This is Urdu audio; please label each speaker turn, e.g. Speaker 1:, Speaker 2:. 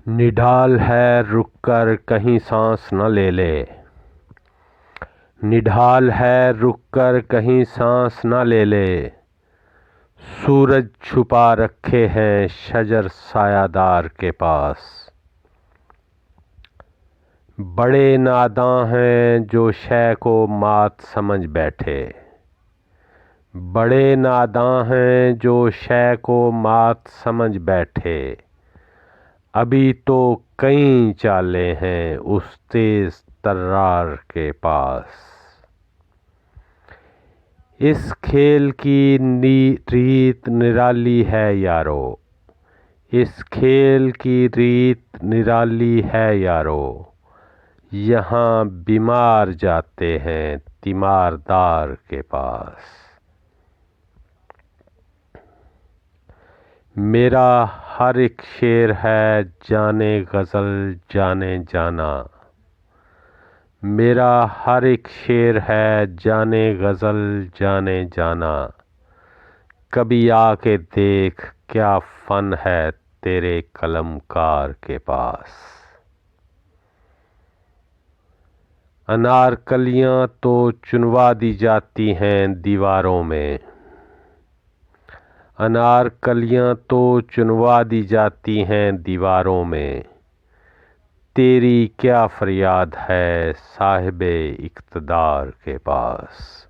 Speaker 1: نڈھال ہے رک کر کہیں سانس نہ لے لے، نڈھال ہے رک کر کہیں سانس نہ لے لے، سورج چھپا رکھے ہیں شجر سایہ دار کے پاس۔ بڑے ناداں ہیں جو شے کو مات سمجھ بیٹھے، بڑے ناداں ہیں جو شے کو مات سمجھ بیٹھے، ابھی تو کئی چالیں ہیں اس تیز طرار کے پاس۔ اس کھیل کی ریت نرالی ہے یارو، اس کھیل کی ریت نرالی ہے یارو، یہاں بیمار جاتے ہیں تیماردار کے پاس۔ میرا ہر ایک شعر ہے جانے غزل جانے جانا، میرا ہر ایک شعر ہے جانے غزل جانے جانا، کبھی آ کے دیکھ کیا فن ہے تیرے قلم کار کے پاس۔ انارکلیاں تو چنوا دی جاتی ہیں دیواروں میں، انارکلیاں تو چنوا دی جاتی ہیں دیواروں میں، تیری کیا فریاد ہے صاحب اقتدار کے پاس۔